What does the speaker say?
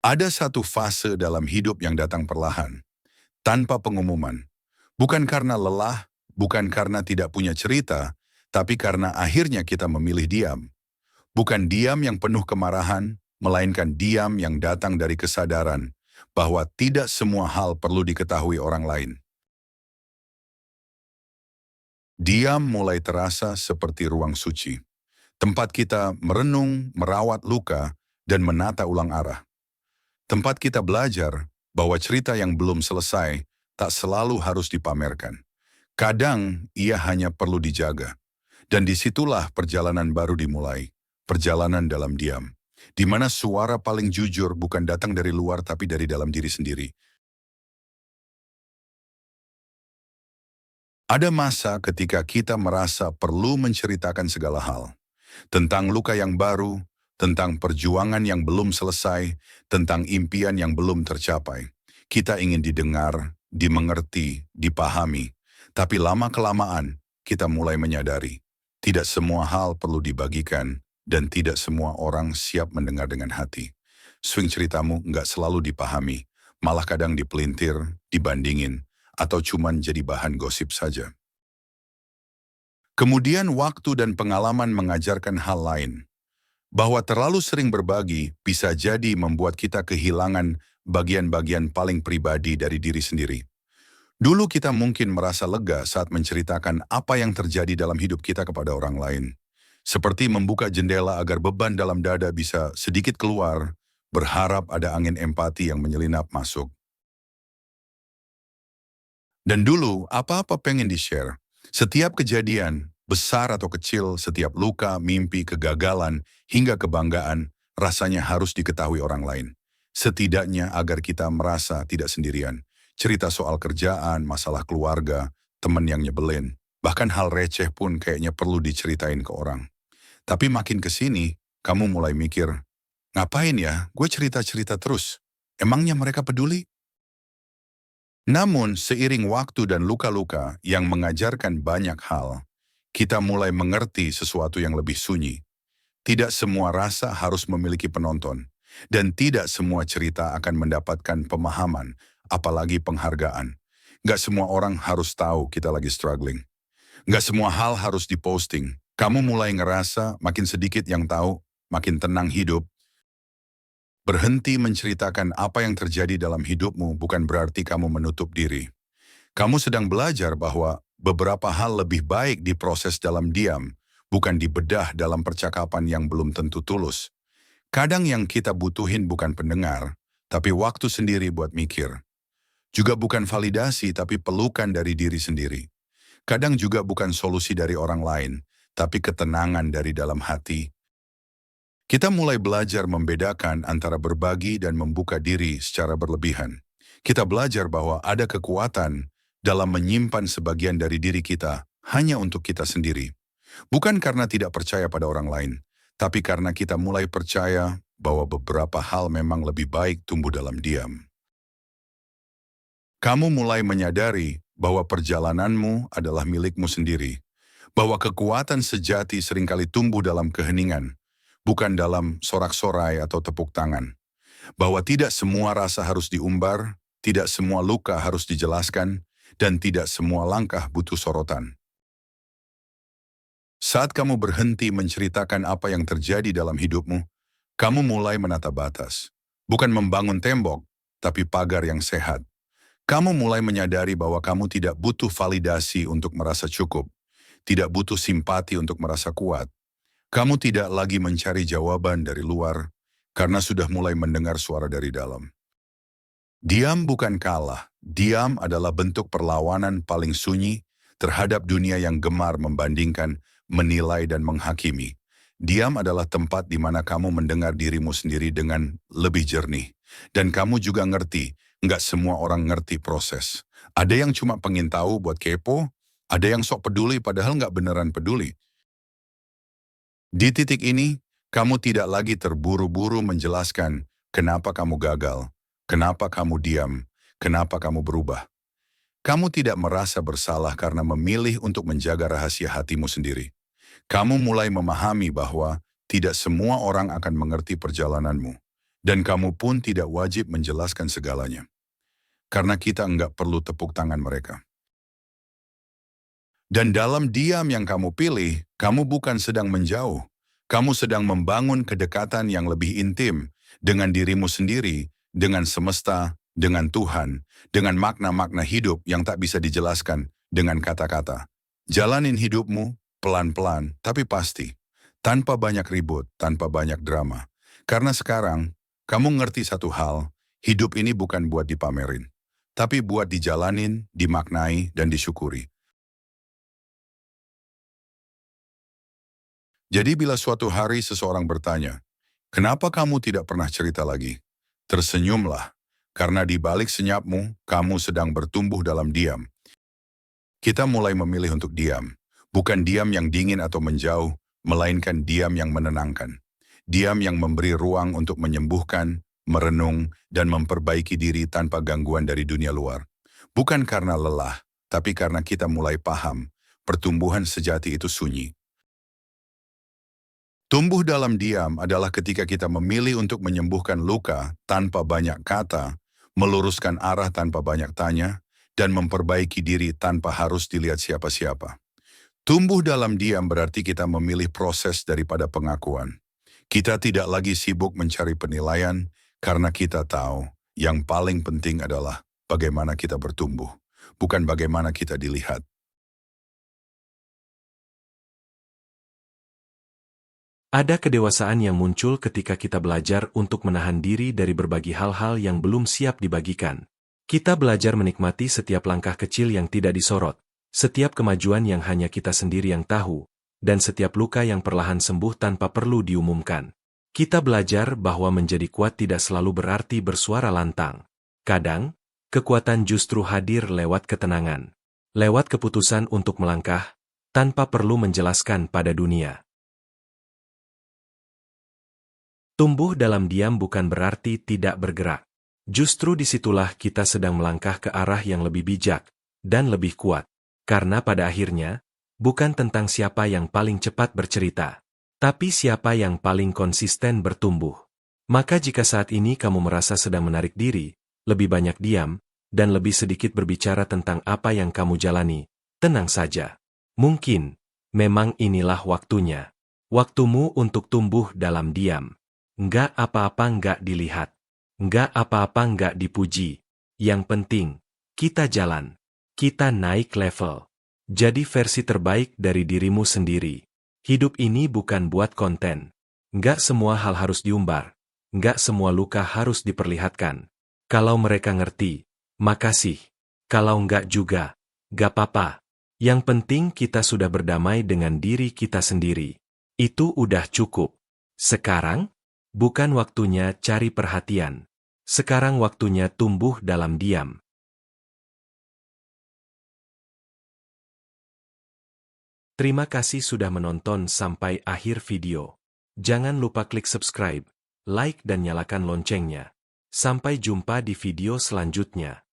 Ada satu fase dalam hidup yang datang perlahan, tanpa pengumuman. Bukan karena lelah, bukan karena tidak punya cerita, tapi karena akhirnya kita memilih diam. Bukan diam yang penuh kemarahan, melainkan diam yang datang dari kesadaran bahwa tidak semua hal perlu diketahui orang lain. Diam mulai terasa seperti ruang suci, tempat kita merenung, merawat luka, dan menata ulang arah. Tempat kita belajar bahwa cerita yang belum selesai tak selalu harus dipamerkan. Kadang ia hanya perlu dijaga. Dan disitulah perjalanan baru dimulai. Perjalanan dalam diam. Di mana suara paling jujur bukan datang dari luar tapi dari dalam diri sendiri. Ada masa ketika kita merasa perlu menceritakan segala hal. Tentang luka yang baru, tentang perjuangan yang belum selesai, tentang impian yang belum tercapai. Kita ingin didengar, dimengerti, dipahami. Tapi lama-kelamaan, kita mulai menyadari. Tidak semua hal perlu dibagikan, dan tidak semua orang siap mendengar dengan hati. Swing ceritamu nggak selalu dipahami, malah kadang dipelintir, dibandingin, atau cuman jadi bahan gosip saja. Kemudian waktu dan pengalaman mengajarkan hal lain. Bahwa terlalu sering berbagi bisa jadi membuat kita kehilangan bagian-bagian paling pribadi dari diri sendiri. Dulu kita mungkin merasa lega saat menceritakan apa yang terjadi dalam hidup kita kepada orang lain. Seperti membuka jendela agar beban dalam dada bisa sedikit keluar, berharap ada angin empati yang menyelinap masuk. Dan dulu apa-apa pengen di-share. Setiap kejadian, besar atau kecil, setiap luka, mimpi, kegagalan, hingga kebanggaan, rasanya harus diketahui orang lain. Setidaknya agar kita merasa tidak sendirian. Cerita soal kerjaan, masalah keluarga, teman yang nyebelin, bahkan hal receh pun kayaknya perlu diceritain ke orang. Tapi makin kesini, kamu mulai mikir, ngapain ya gue cerita-cerita terus? Emangnya mereka peduli? Namun, seiring waktu dan luka-luka yang mengajarkan banyak hal, kita mulai mengerti sesuatu yang lebih sunyi. Tidak semua rasa harus memiliki penonton, dan tidak semua cerita akan mendapatkan pemahaman, apalagi penghargaan. Gak semua orang harus tahu kita lagi struggling. Gak semua hal harus diposting. Kamu mulai ngerasa makin sedikit yang tahu, makin tenang hidup. Berhenti menceritakan apa yang terjadi dalam hidupmu bukan berarti kamu menutup diri. Kamu sedang belajar bahwa beberapa hal lebih baik diproses dalam diam, bukan dibedah dalam percakapan yang belum tentu tulus. Kadang yang kita butuhin bukan pendengar, tapi waktu sendiri buat mikir. Juga bukan validasi, tapi pelukan dari diri sendiri. Kadang juga bukan solusi dari orang lain, tapi ketenangan dari dalam hati. Kita mulai belajar membedakan antara berbagi dan membuka diri secara berlebihan. Kita belajar bahwa ada kekuatan dalam menyimpan sebagian dari diri kita hanya untuk kita sendiri. Bukan karena tidak percaya pada orang lain, tapi karena kita mulai percaya bahwa beberapa hal memang lebih baik tumbuh dalam diam. Kamu mulai menyadari bahwa perjalananmu adalah milikmu sendiri, bahwa kekuatan sejati seringkali tumbuh dalam keheningan, bukan dalam sorak-sorai atau tepuk tangan. Bahwa tidak semua rasa harus diumbar, tidak semua luka harus dijelaskan, dan tidak semua langkah butuh sorotan. Saat kamu berhenti menceritakan apa yang terjadi dalam hidupmu, kamu mulai menata batas. Bukan membangun tembok, tapi pagar yang sehat. Kamu mulai menyadari bahwa kamu tidak butuh validasi untuk merasa cukup, tidak butuh simpati untuk merasa kuat. Kamu tidak lagi mencari jawaban dari luar, karena sudah mulai mendengar suara dari dalam. Diam bukan kalah, diam adalah bentuk perlawanan paling sunyi terhadap dunia yang gemar membandingkan, menilai dan menghakimi. Diam adalah tempat di mana kamu mendengar dirimu sendiri dengan lebih jernih. Dan kamu juga ngerti, nggak semua orang ngerti proses. Ada yang cuma pengen tahu buat kepo, ada yang sok peduli padahal nggak beneran peduli. Di titik ini, kamu tidak lagi terburu-buru menjelaskan kenapa kamu gagal, kenapa kamu diam, kenapa kamu berubah. Kamu tidak merasa bersalah karena memilih untuk menjaga rahasia hatimu sendiri. Kamu mulai memahami bahwa tidak semua orang akan mengerti perjalananmu. Dan kamu pun tidak wajib menjelaskan segalanya. Karena kita enggak perlu tepuk tangan mereka. Dan dalam diam yang kamu pilih, kamu bukan sedang menjauh. Kamu sedang membangun kedekatan yang lebih intim dengan dirimu sendiri, dengan semesta, dengan Tuhan, dengan makna-makna hidup yang tak bisa dijelaskan dengan kata-kata. Jalanin hidupmu pelan-pelan, tapi pasti. Tanpa banyak ribut, tanpa banyak drama. Karena sekarang, kamu ngerti satu hal, hidup ini bukan buat dipamerin. Tapi buat dijalanin, dimaknai, dan disyukuri. Jadi bila suatu hari seseorang bertanya, kenapa kamu tidak pernah cerita lagi? Tersenyumlah, karena di balik senyapmu, kamu sedang bertumbuh dalam diam. Kita mulai memilih untuk diam, bukan diam yang dingin atau menjauh, melainkan diam yang menenangkan. Diam yang memberi ruang untuk menyembuhkan, merenung, dan memperbaiki diri tanpa gangguan dari dunia luar. Bukan karena lelah, tapi karena kita mulai paham, pertumbuhan sejati itu sunyi. Tumbuh dalam diam adalah ketika kita memilih untuk menyembuhkan luka tanpa banyak kata, meluruskan arah tanpa banyak tanya, dan memperbaiki diri tanpa harus dilihat siapa-siapa. Tumbuh dalam diam berarti kita memilih proses daripada pengakuan. Kita tidak lagi sibuk mencari penilaian karena kita tahu yang paling penting adalah bagaimana kita bertumbuh, bukan bagaimana kita dilihat. Ada kedewasaan yang muncul ketika kita belajar untuk menahan diri dari berbagi hal-hal yang belum siap dibagikan. Kita belajar menikmati setiap langkah kecil yang tidak disorot, setiap kemajuan yang hanya kita sendiri yang tahu, dan setiap luka yang perlahan sembuh tanpa perlu diumumkan. Kita belajar bahwa menjadi kuat tidak selalu berarti bersuara lantang. Kadang, kekuatan justru hadir lewat ketenangan, lewat keputusan untuk melangkah, tanpa perlu menjelaskan pada dunia. Tumbuh dalam diam bukan berarti tidak bergerak. Justru disitulah kita sedang melangkah ke arah yang lebih bijak dan lebih kuat. Karena pada akhirnya, bukan tentang siapa yang paling cepat bercerita, tapi siapa yang paling konsisten bertumbuh. Maka jika saat ini kamu merasa sedang menarik diri, lebih banyak diam, dan lebih sedikit berbicara tentang apa yang kamu jalani, tenang saja. Mungkin, memang inilah waktunya. Waktumu untuk tumbuh dalam diam. Nggak apa-apa nggak dilihat. Nggak apa-apa nggak dipuji. Yang penting, kita jalan. Kita naik level. Jadi versi terbaik dari dirimu sendiri. Hidup ini bukan buat konten. Nggak semua hal harus diumbar. Nggak semua luka harus diperlihatkan. Kalau mereka ngerti, makasih. Kalau nggak juga, nggak apa-apa. Yang penting kita sudah berdamai dengan diri kita sendiri. Itu udah cukup. Sekarang, bukan waktunya cari perhatian. Sekarang waktunya tumbuh dalam diam. Terima kasih sudah menonton sampai akhir video. Jangan lupa klik subscribe, like dan nyalakan loncengnya. Sampai jumpa di video selanjutnya.